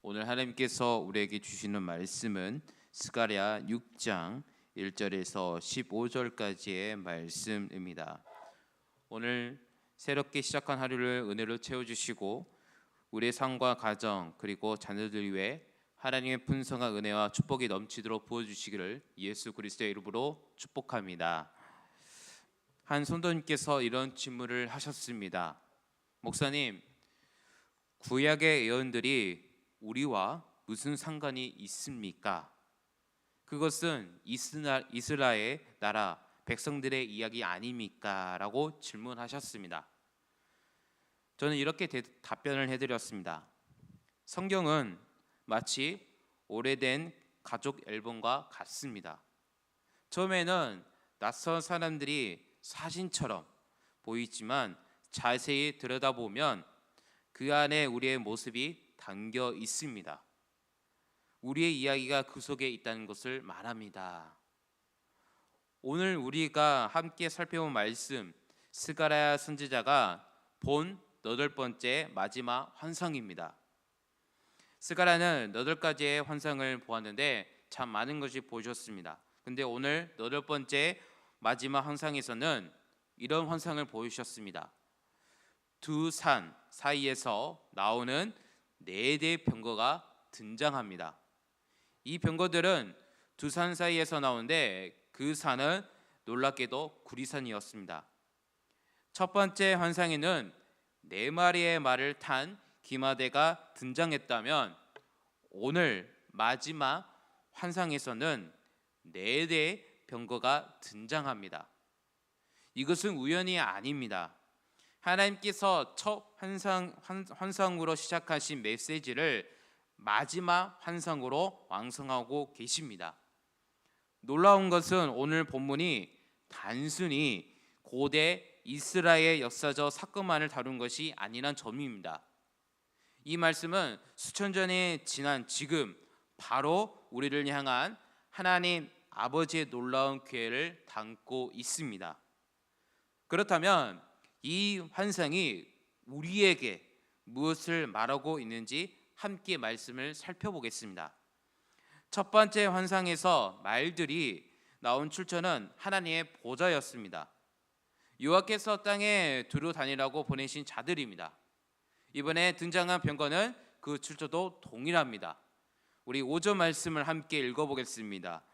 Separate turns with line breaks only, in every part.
오늘 하나님께서 우리에게 주시는 말씀은 스가랴 6장 1절에서 15절까지의 말씀입니다. 오늘 새롭게 시작한 하루를 은혜로 채워주시고 우리의 삶과 가정 그리고 자녀들 위해 하나님의 풍성한 은혜와 축복이 넘치도록 부어주시기를 예수 그리스도의 이름으로 축복합니다. 한 성도님께서 이런 질문을 하셨습니다. 목사님, 구약의 예언들이 우리와 무슨 상관이 있습니까? 그것은 이스라엘 나라 백성들의 이야기 아닙니까? 라고 질문하셨습니다. 저는 이렇게 답변을 해드렸습니다. 성경은 마치 오래된 가족 앨범과 같습니다. 처음에는 낯선 사람들이 사진처럼 보이지만 자세히 들여다보면 그 안에 우리의 모습이 담겨 있습니다. 우리의 이야기가 그 속에 있다는 것을 말합니다. 오늘 우리가 함께 살펴본 말씀, 스가랴 선지자가 본 8번째 마지막 환상입니다. 스가랴는 8가지의 환상을 보았는데 참 많은 것이 보셨습니다. 근데 오늘 8번째 마지막 환상에서는 이런 환상을 보이셨습니다. 두 산 사이에서 나오는 4대의 병거가 등장합니다. 이 병거들은 두 산 사이에서 나오는데 그 산은 놀랍게도 구리산이었습니다. 첫 번째 환상에는 4마리의 말을 탄 기마대가 등장했다면 오늘 마지막 환상에서는 4대의 병거가 등장합니다. 이것은 우연이 아닙니다. 하나님께서 첫 환상으로 시작하신 메시지를 마지막 환상으로 완성하고 계십니다. 놀라운 것은 오늘 본문이 단순히 고대 이스라엘 역사적 사건만을 다룬 것이 아니란 점입니다. 이 말씀은 수천 년이 지난 지금 바로 우리를 향한 하나님 아버지의 놀라운 계획을 담고 있습니다. 그렇다면 이 환상이 우리에게 무엇을 말하고 있는지 함께 말씀을 살펴보겠습니다. 첫 번째 환상에서 말들이 나온 출처는 하나님의 보좌였습니다. 여호와께서 땅에 두루 다니라고 보내신 자들입니다. 이번에 등장한 병거는 그 출처도 동일합니다. 우리 5절 말씀을 함께 읽어보겠습니다.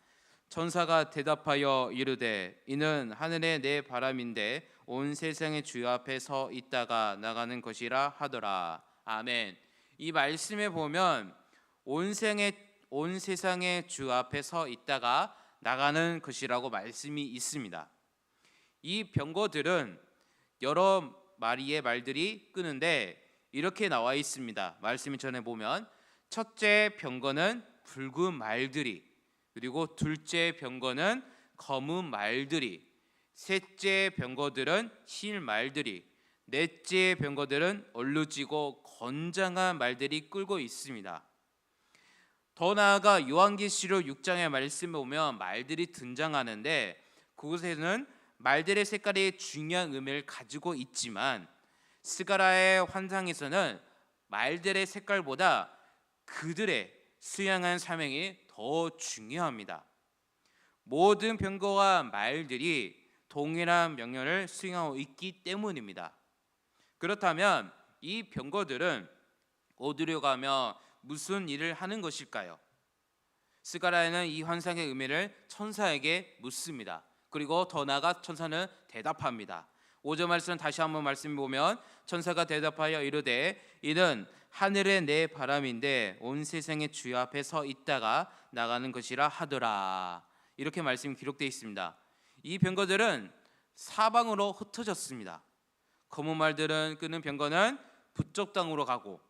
천사가 대답하여 이르되 이는 하늘의 내 바람인데 온 세상의 주 앞에 서 있다가 나가는 것이라 하더라. 아멘. 이 말씀에 보면 온 세상의 주 앞에 서 있다가 나가는 것이라고 말씀이 있습니다. 이 병거들은 여러 마리의 말들이 끄는데 이렇게 나와 있습니다. 말씀을 전해 보면 첫째 병거는 붉은 말들이, 그리고 둘째 병거는 검은 말들이, 셋째 병거들은 흰 말들이, 넷째 병거들은 얼룩지고 건장한 말들이 끌고 있습니다. 더 나아가 요한계시록 6장의 말씀에 보면 말들이 등장하는데 그곳에는 말들의 색깔이 중요한 의미를 가지고 있지만 스가랴의 환상에서는 말들의 색깔보다 그들의 수양한 사명이 더 중요합니다. 모든 병거와 말들이 동일한 명령을 수행하고 있기 때문입니다. 그렇다면 이 병거들은 어디로 가며 무슨 일을 하는 것일까요? 스가랴는 이 환상의 의미를 천사에게 묻습니다. 그리고 더 나아가 천사는 대답합니다. 5절 말씀 다시 한번 말씀 보면 천사가 대답하여 이르되 이는 하늘의 내 바람인데 온 세상의 주 앞에 서 있다가 나가는 것이라 하더라. 이렇게 말씀이 기록되어 있습니다. 이 병거들은 사방으로 흩어졌습니다. 검은 말들은 끄는 병거는 북쪽 땅으로 가고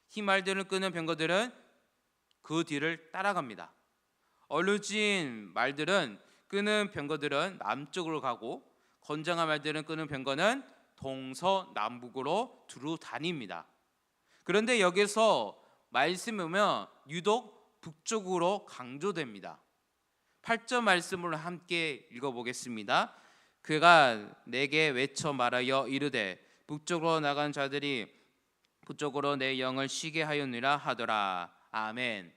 흰 말들을 끄는 병거들은 그 뒤를 따라갑니다. 얼룩진 말들은 끄는 병거들은 남쪽으로 가고 건장한 말들은 끄는 병거는 동서남북으로 두루 다닙니다. 그런데 여기서 말씀을 보면 유독 북쪽으로 강조됩니다. 8절 말씀을 함께 읽어보겠습니다. 그가 내게 외쳐 말하여 이르되 북쪽으로 나간 자들이 북쪽으로 내 영을 쉬게 하였느라 하더라. 아멘.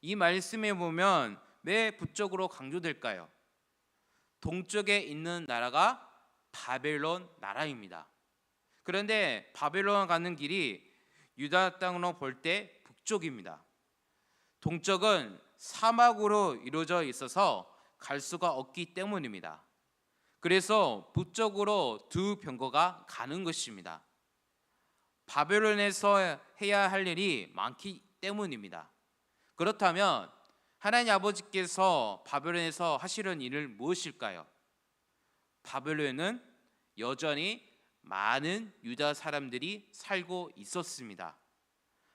이 말씀에 보면 왜 북쪽으로 강조될까요? 동쪽에 있는 나라가 바벨론 나라입니다. 그런데 바벨론 가는 길이 유다 땅으로 볼 때 북쪽입니다. 동쪽은 사막으로 이루어져 있어서 갈 수가 없기 때문입니다. 그래서 북쪽으로 두 병거가 가는 것입니다. 바벨론에서 해야 할 일이 많기 때문입니다. 그렇다면 하나님 아버지께서 바벨론에서 하시는 일은 무엇일까요? 바벨론은 여전히 많은 유다 사람들이 살고 있었습니다.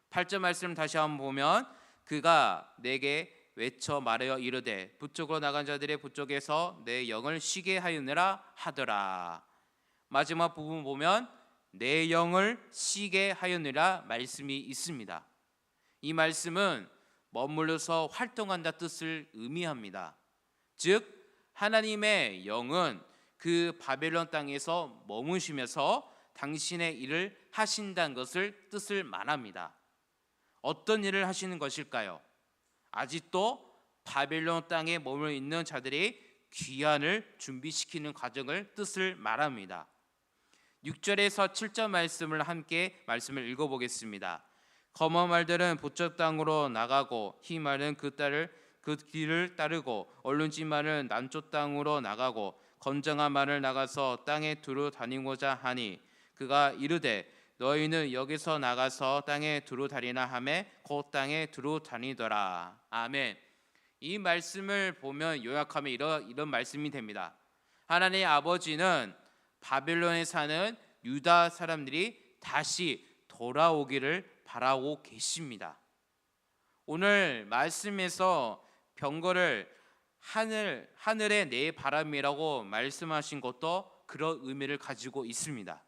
8절 말씀 다시 한번 보면 그가 내게 외쳐 말하여 이르되 북쪽으로 나간 자들의 북쪽에서 내 영을 쉬게 하였느라 하더라. 마지막 부분 보면 내 영을 쉬게 하였느라 말씀이 있습니다. 이 말씀은 머물러서 활동한다 뜻을 의미합니다. 즉 하나님의 영은 그 바벨론 땅에서 머무시면서 당신의 일을 하신다는 것을 뜻을 말합니다. 어떤 일을 하시는 것일까요? 아직도 바벨론 땅에 머물러 있는 자들이 귀환을 준비시키는 과정을 뜻을 말합니다. 6절에서 7절 말씀을 함께 말씀을 읽어보겠습니다. 검은 말들은 북쪽 땅으로 나가고 흰 말은 그 길을 따르고 얼룩진 말은 남쪽 땅으로 나가고 건장한 말을 나가서 땅에 두루 다니고자 하니 그가 이르되 너희는 여기서 나가서 땅에 두루 다니나 하매 곧 땅에 두루 다니더라. 아멘. 이 말씀을 보면 요약하면 이런 말씀이 됩니다. 하나님 아버지는 바벨론에 사는 유다 사람들이 다시 돌아오기를 바라고 계십니다. 오늘 말씀에서 병거를 하늘에 내 바람이라고 말씀하신 것도 그런 의미를 가지고 있습니다.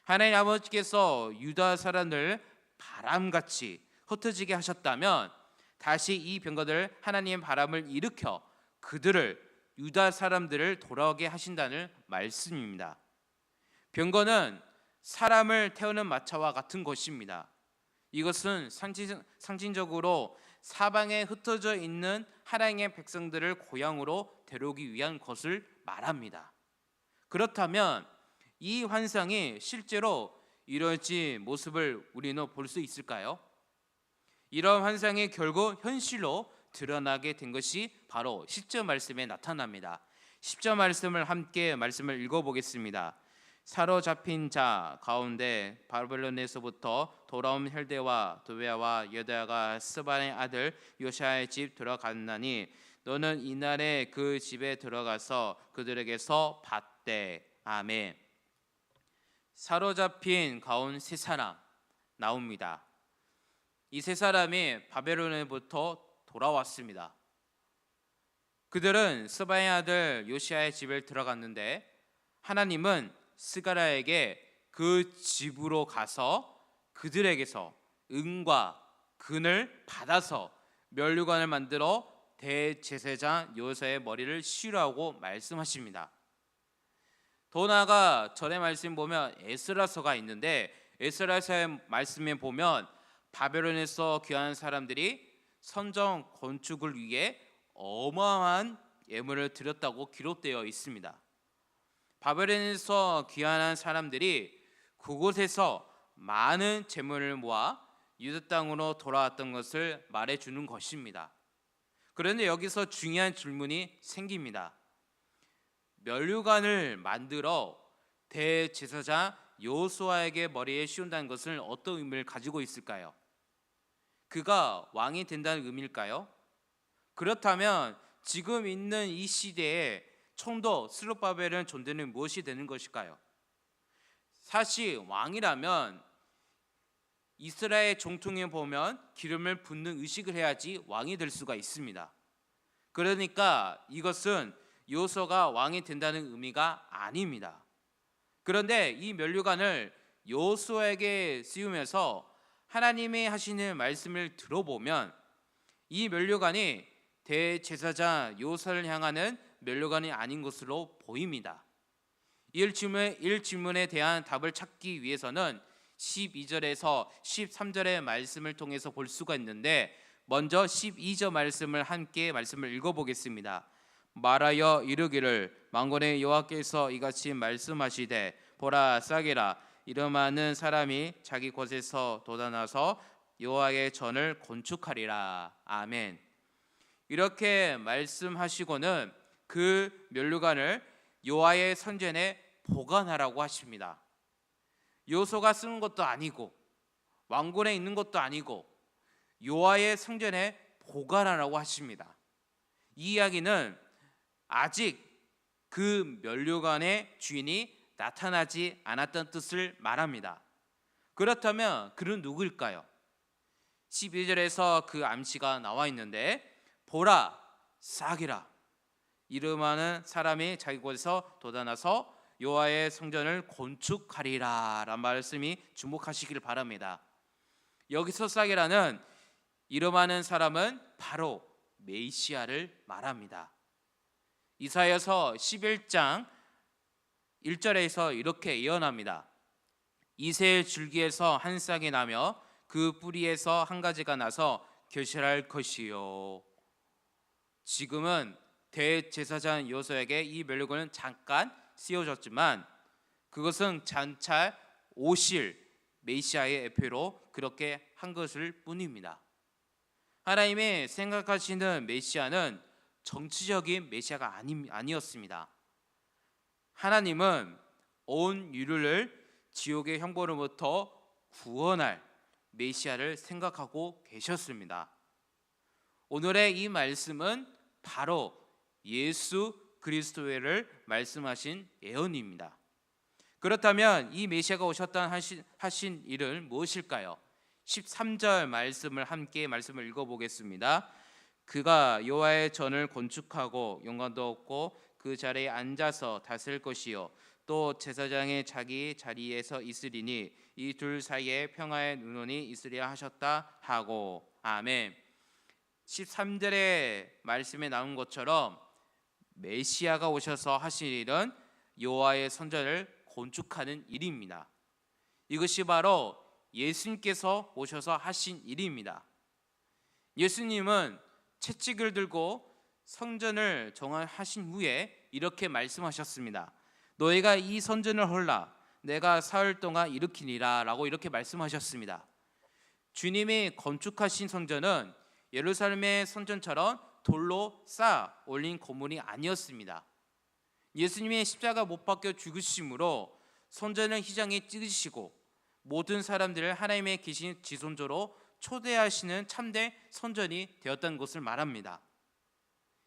하나님 아버지께서 유다 사람들 바람같이 흩어지게 하셨다면 다시 이 병거들 하나님의 바람을 일으켜 그들을 유다 사람들을 돌아오게 하신다는 말씀입니다. 병거는 사람을 태우는 마차와 같은 것입니다. 이것은 상징적으로 사방에 흩어져 있는 하나님의 백성들을 고향으로 데려오기 위한 것을 말합니다. 그렇다면 이 환상이 실제로 이루어진 모습을 우리는 볼 수 있을까요? 이런 환상이 결국 현실로 드러나게 된 것이 바로 10절 말씀에 나타납니다. 10절 말씀을 함께 말씀을 읽어보겠습니다. 사로잡힌 자 가운데 바벨론에서부터 돌아온 헬대와 도베아와 여다가 스반의 아들 요시아의 집 들어갔나니 너는 이날에 그 집에 들어가서 그들에게서 받되. 아멘. 사로잡힌 가운 세 사람 나옵니다. 이 세 사람이 바벨론에부터 돌아왔습니다. 그들은 스바의 아들 요시아의 집에 들어갔는데 하나님은 스가랴에게 그 집으로 가서 그들에게서 은과 금을 받아서 면류관을 만들어 대제사장 요새의 머리를 씌우라고 말씀하십니다. 더 나아가 전에 말씀 보면 에스라서가 있는데 에스라서의 말씀에 보면 바벨론에서 귀환한 사람들이 성전 건축을 위해 어마어마한 예물을 드렸다고 기록되어 있습니다. 바벨론에서 귀환한 사람들이 그곳에서 많은 재물을 모아 유다 땅으로 돌아왔던 것을 말해주는 것입니다. 그런데 여기서 중요한 질문이 생깁니다. 면류관을 만들어 대제사장 여호수아에게 머리에 씌운다는 것은 어떤 의미를 가지고 있을까요? 그가 왕이 된다는 의미일까요? 그렇다면 지금 있는 이 시대에 총독 스룹바벨은 존재는 무엇이 되는 것일까요? 사실 왕이라면 이스라엘 정통에 보면 기름을 붓는 의식을 해야지 왕이 될 수가 있습니다. 그러니까 이것은 여호수아가 왕이 된다는 의미가 아닙니다. 그런데 이 면류관을 여호수아에게 씌우면서 하나님이 하시는 말씀을 들어보면 이 면류관이 대제사장 여호수아를 향하는 면류관이 아닌 것으로 보입니다. 이 질문에 대한 답을 찾기 위해서는 12절에서 13절의 말씀을 통해서 볼 수가 있는데, 먼저 12절 말씀을 함께 말씀을 읽어보겠습니다. 말하여 이르기를 만군의 여호와께서 이같이 말씀하시되 보라, 싹이라 이름하는 사람이 자기 곳에서 돋아나서 여호와의 전을 건축하리라. 아멘. 이렇게 말씀하시고는 그 면류관을 여호와의 성전에 보관하라고 하십니다. 요소가 쓰는 것도 아니고 왕궁에 있는 것도 아니고 여호와의 성전에 보관하라고 하십니다. 이 이야기는 아직 그 면류관의 주인이 나타나지 않았던 뜻을 말합니다. 그렇다면 그는 누구일까요? 12절에서 그 암시가 나와 있는데, 보라, 싹이라 이름하는 사람이 자기 곳에서 돋아나서 여호와의 성전을 건축하리라 라는 말씀이 주목하시길 바랍니다. 여기서 싹이라는 이름하는 사람은 바로 메시아를 말합니다. 이사야서 11장 1절에서 이렇게 예언합니다. 이새의 줄기에서 한 싹이 나며 그 뿌리에서 한 가지가 나서 결실할 것이요. 지금은 대제사장 여호수아에게 이 면류관은 잠깐 씌워졌지만 그것은 장차 오실 메시아의 예표로 그렇게 한 것일 뿐입니다. 하나님이 생각하시는 메시아는 정치적인 메시아가 아니었습니다. 하나님은 온 인류를 지옥의 형벌로부터 구원할 메시아를 생각하고 계셨습니다. 오늘의 이 말씀은 바로 예수 그리스도를 말씀하신 예언입니다. 그렇다면 이 메시아가 오셨다 하신 일은 무엇일까요? 13절 말씀을 함께 말씀을 읽어보겠습니다. 그가 여호와의 전을 건축하고 영광도 얻고 그 자리에 앉아서 다스릴 것이요 또 제사장이 자기 자리에서 있으리니 이 둘 사이에 평화의 눈원이 있으리라 하셨다 하고. 아멘. 13절의 말씀에 나온 것처럼 메시아가 오셔서 하실 일은 여호와의 성전을 건축하는 일입니다. 이것이 바로 예수님께서 오셔서 하신 일입니다. 예수님은 채찍을 들고 성전을 정하신 후에 이렇게 말씀하셨습니다. 너희가 이 성전을 헐라 내가 사흘 동안 일으키니라 라고 이렇게 말씀하셨습니다. 주님이 건축하신 성전은 예루살렘의 성전처럼 돌로 쌓아 올린 건물이 아니었습니다. 예수님의 십자가 못 박혀 죽으심으로 성전을 휘장에 찍으시고 모든 사람들을 하나님의 계신 지존조로 초대하시는 참된 성전이 되었다는 것을 말합니다.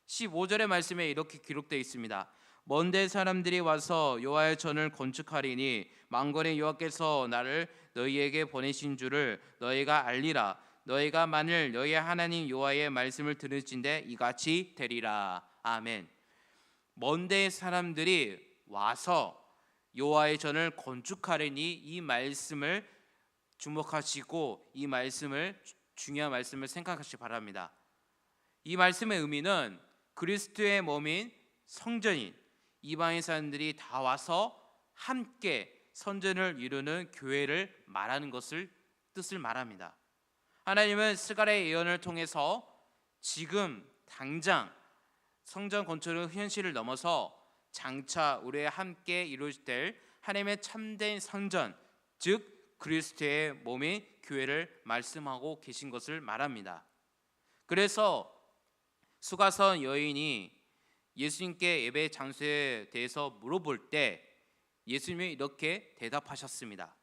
15절의 말씀에 이렇게 기록되어 있습니다. 먼데 사람들이 와서 여호와의 전을 건축하리니 만군의 여호와께서 나를 너희에게 보내신 줄을 너희가 알리라. 너희가 만일 너희의 하나님 여호와의 말씀을 들을진대 이같이 되리라. 아멘. 먼데 사람들이 와서 여호와의 전을 건축하리니 이 말씀을 주목하시고 이 말씀을 중요한 말씀을 생각하시기 바랍니다. 이 말씀의 의미는 그리스도의 몸인 성전인 이방인 사람들이 다 와서 함께 성전을 이루는 교회를 말하는 뜻을 말합니다. 하나님은 스가랴의 예언을 통해서 지금 당장 성전 건축의 현실을 넘어서 장차 우리와 함께 이루어질 하나님의 참된 성전, 즉 그리스도의 몸인 교회를 말씀하고 계신 것을 말합니다. 그래서 수가선 여인이 예수님께 예배 장소에 대해서 물어볼 때 예수님이 이렇게 대답하셨습니다.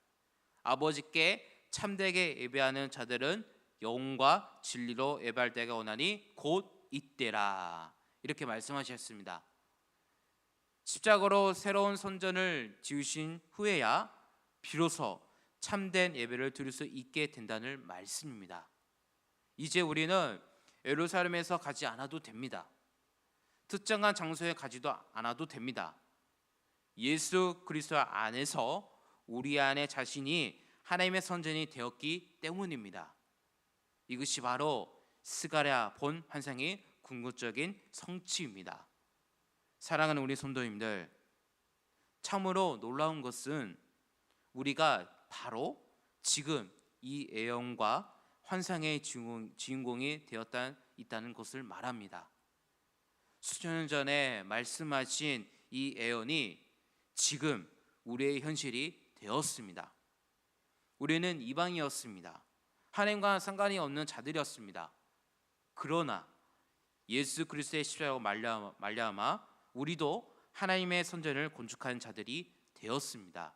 아버지께 참되게 예배하는 자들은 영과 진리로 예배할 때가 오나니 곧 이때라. 이렇게 말씀하셨습니다. 십자가로 새로운 성전을 지으신 후에야 비로소 참된 예배를 드릴 수 있게 된다는 말씀입니다. 이제 우리는 예루살렘에서 가지 않아도 됩니다. 특정한 장소에 가지도 않아도 됩니다. 예수 그리스도 안에서 우리 안에 자신이 하나님의 성전이 되었기 때문입니다. 이것이 바로 스가랴 본 환상의 궁극적인 성취입니다. 사랑하는 우리 성도님들, 참으로 놀라운 것은 우리가 바로 지금 이 애언과 환상의 주인공이 있다는 것을 말합니다. 수천 년 전에 말씀하신 이 애언이 지금 우리의 현실이 되었습니다. 우리는 이방이었습니다. 하나님과 상관이 없는 자들이었습니다. 그러나 예수 그리스도의 십자가로 말미암아 우리도 하나님의 선전을 건축한 자들이 되었습니다.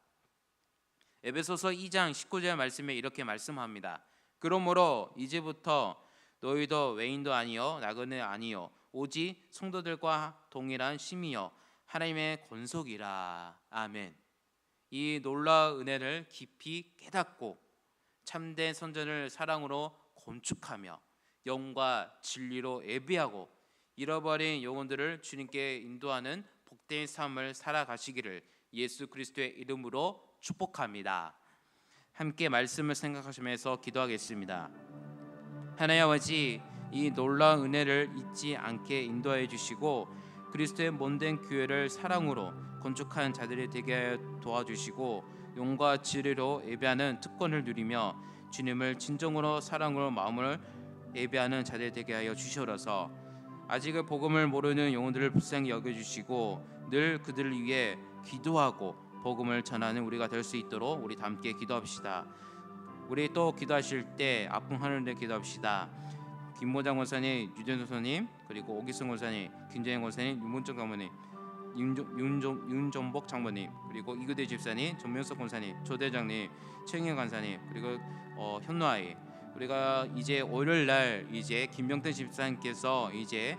에베소서 2장 19절 말씀에 이렇게 말씀합니다. 그러므로 이제부터 너희도 외인도 아니요 나그네 아니요 오직 성도들과 동일한 심이요 하나님의 권속이라. 아멘. 이 놀라운 은혜를 깊이 깨닫고 참된 선전을 사랑으로 건축하며 영과 진리로 예배하고 잃어버린 영혼들을 주님께 인도하는 복된 삶을 살아가시기를 예수 그리스도의 이름으로 축복합니다. 함께 말씀을 생각하시면서 기도하겠습니다. 하나님 아버지, 이 놀라운 은혜를 잊지 않게 인도하여 주시고 그리스도의 몸된 교회를 사랑으로 건축한 자들이 되게 도와주시고 용과 진리로 예배하는 특권을 누리며 주님을 진정으로 사랑으로 마음을 예배하는 자들 되게 하여 주시옵소서. 아직은 복음을 모르는 영혼들을 불쌍히 여겨주시고 늘 그들을 위해 기도하고 복음을 전하는 우리가 될 수 있도록 우리 다 함께 기도합시다. 우리 또 기도하실 때 아픈 하늘에 기도합시다. 김모장 권사님, 유전수 선님, 그리고 오기승 권사님, 김재영 권사님, 윤문정 장모님, 윤정복 장모님, 그리고 이규대 집사님, 전명석 권사님, 조대장님, 최영현 권사님, 그리고 현노아이. 우리가 이제 월요일 날 이제 김병태 집사님께서 이제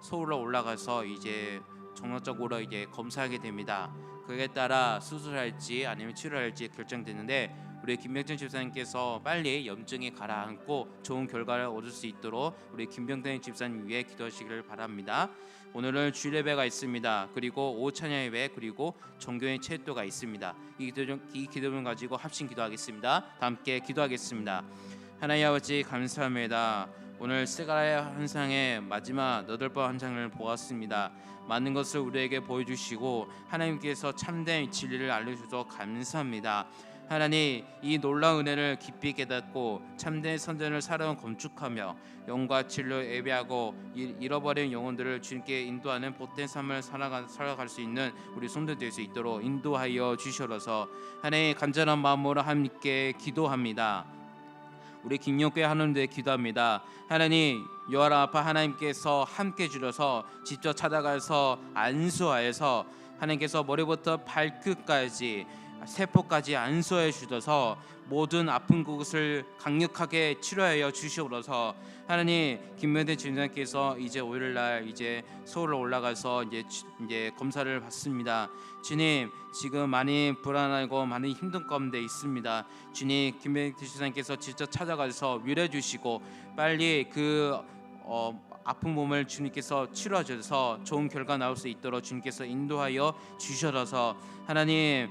서울로 올라가서 이제 정략적으로 이제 검사하게 됩니다. 그에 따라 수술할지 아니면 치료할지 결정되는데 우리 김병태 집사님께서 빨리 염증이 가라앉고 좋은 결과를 얻을 수 있도록 우리 김병태 집사님 위해 기도하시기를 바랍니다. 오늘은 주일 예배가 있습니다. 그리고 오후 찬양 예배 그리고 종교의 체육도가 있습니다. 이 기도를 가지고 합심 기도하겠습니다. 다 함께 기도하겠습니다. 하나님 아버지 감사합니다. 오늘 세가랴 환상의 마지막 8번 환상을 보았습니다. 많은 것을 우리에게 보여주시고 하나님께서 참된 진리를 알려주셔서 감사합니다. 하나님, 이 놀라운 은혜를 깊이 깨닫고 참된 선전을 살아온 건축하며 영과 진리로 예배하고 잃어버린 영혼들을 주님께 인도하는 복된 삶을 살아갈 수 있는 우리 손들 될 수 있도록 인도하여 주시옵소서. 하나님, 간절한 마음으로 함께 기도합니다. 우리 김용교회 하나님께 기도합니다. 하나님, 여호와 아빠 하나님께서 함께 주셔서 직접 찾아가서 안수하여서 하나님께서 머리부터 발끝까지 세포까지 안수해 주셔서 모든 아픈 곳을 강력하게 치료하여 주시옵소서. 하나님, 김명태 주님께서 이제 5일 날 이제 서울로 올라가서 이제 검사를 받습니다. 주님, 지금 많이 불안하고 많이 힘든 가운데 있습니다. 주님, 김명태 주님께서 직접 찾아가서 위로해 주시고 빨리 그 아픈 몸을 주님께서 치료해 주셔서 좋은 결과 나올 수 있도록 주님께서 인도하여 주셔서 하나님,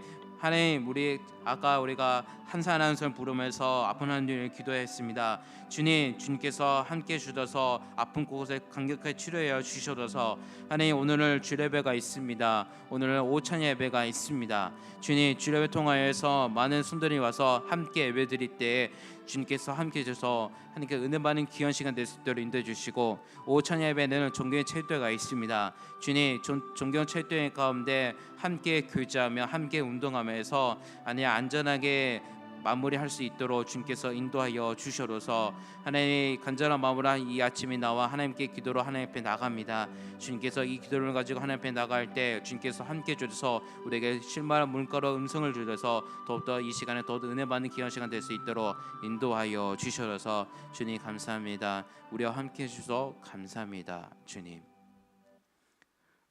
우리 아까 우리가 한산한선 부르면서 아픈 하나님을 기도했습니다. 주님께서 함께 주셔서 아픈 곳에 강력하게 치료하여 주셔서 하나님, 오늘은 주례배가 있습니다. 오늘은 오찬 예배가 있습니다. 주님, 주례배 통하여서 많은 손들이 와서 함께 예배드릴 때 주님께서 함께 해주셔서 하나님께 은혜 받는 귀한 시간 될 수 있도록 인도해 주시고 오찬 예배는 종교의 체육대회가 있습니다. 주님, 종교 체육대회 가운데 함께 교제하며 함께 운동하면서 안전하게 마무리할 수 있도록 주님께서 인도하여 주셔서 하나님, 간절한 마음으로 이 아침에 나와 하나님께 기도로 하나님 앞에 나갑니다. 주님께서 이 기도를 가지고 하나님 앞에 나갈 때 주님께서 함께 주셔서 우리에게 실마한 물가로 음성을 주셔서 더욱더 이 시간에 더 은혜 받는 귀한 시간 될 수 있도록 인도하여 주셔서 주님 감사합니다. 우리와 함께 해주셔서 감사합니다. 주님,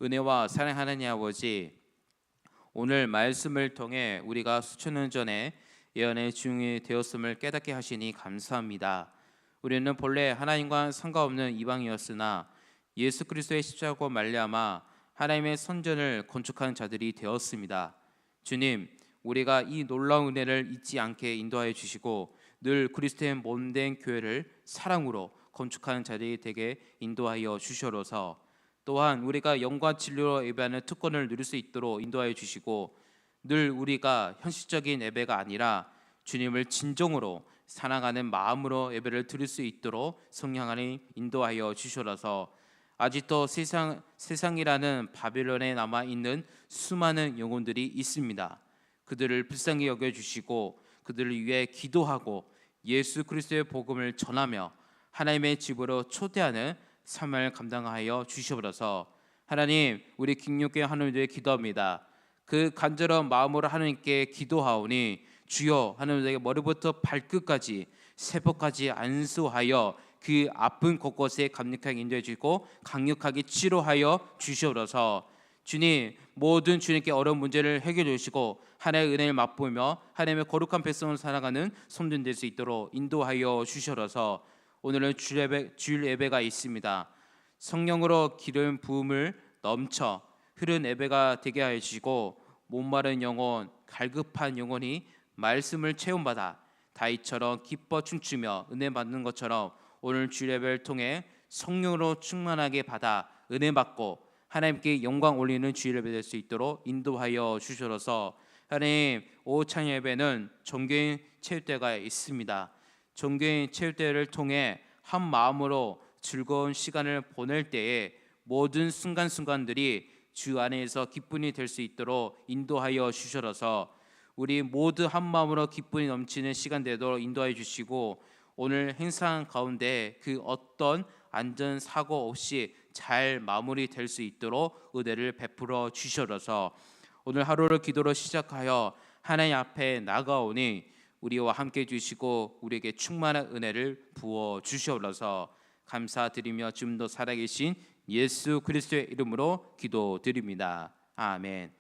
은혜와 사랑 하나님 아버지, 오늘 말씀을 통해 우리가 수천 년 전에 예언의 중이 되었음을 깨닫게 하시니 감사합니다. 우리는 본래 하나님과 상관없는 이방이었으나 예수 그리스도의 십자가로 말미암아 하나님의 선전을 건축하는 자들이 되었습니다. 주님, 우리가 이 놀라운 은혜를 잊지 않게 인도하여 주시고 늘 그리스도의 몸된 교회를 사랑으로 건축하는 자들이 되게 인도하여 주시옵소서. 또한 우리가 영과 진리로 예배하는 특권을 누릴 수 있도록 인도하여 주시고 늘 우리가 현실적인 예배가 아니라 주님을 진정으로 사랑하는 마음으로 예배를 드릴 수 있도록 성령 하나님 인도하여 주시옵소서. 아직도 세상이라는 바벨론에 남아 있는 수많은 영혼들이 있습니다. 그들을 불쌍히 여겨 주시고 그들을 위해 기도하고 예수 그리스도의 복음을 전하며 하나님의 집으로 초대하는 삶을 감당하여 주시옵소서. 하나님, 우리 김육교 하나님께 기도합니다. 그 간절한 마음으로 하나님께 기도하오니 주여 하나님께 머리부터 발끝까지 세포까지 안수하여 그 아픈 곳곳에 강력하게 인도해 주시고 강력하게 치료하여 주시옵소서. 주님, 모든 주님께 어려운 문제를 해결해 주시고 하나님의 은혜를 맛보며 하나님의 거룩한 백성을 살아가는 손들 될 수 있도록 인도하여 주시옵소서. 오늘은 주일 예배가 있습니다. 성령으로 기름 부음을 넘쳐 흐른 예배가 되게 하여 주시고 목마른 영혼, 갈급한 영혼이 말씀을 체험받아 다윗처럼 기뻐 춤추며 은혜 받는 것처럼 오늘 주일 예배를 통해 성령으로 충만하게 받아 은혜 받고 하나님께 영광 올리는 주일 예배 될 수 있도록 인도하여 주셔서 하나님, 오후 찬양 예배는 종교인 체육대회가 있습니다. 종교인 체육대회를 통해 한 마음으로 즐거운 시간을 보낼 때에 모든 순간순간들이 주 안에서 기쁨이 될 수 있도록 인도하여 주셔서 우리 모두 한 마음으로 기쁨이 넘치는 시간 되도록 인도하여 주시고 오늘 행사 가운데 그 어떤 안전사고 없이 잘 마무리될 수 있도록 은혜를 베풀어 주셔서 오늘 하루를 기도로 시작하여 하나님 앞에 나가오니 우리와 함께 주시고 우리에게 충만한 은혜를 부어 주시옵소서. 감사드리며 지금도 살아계신 예수 그리스도의 이름으로 기도드립니다. 아멘.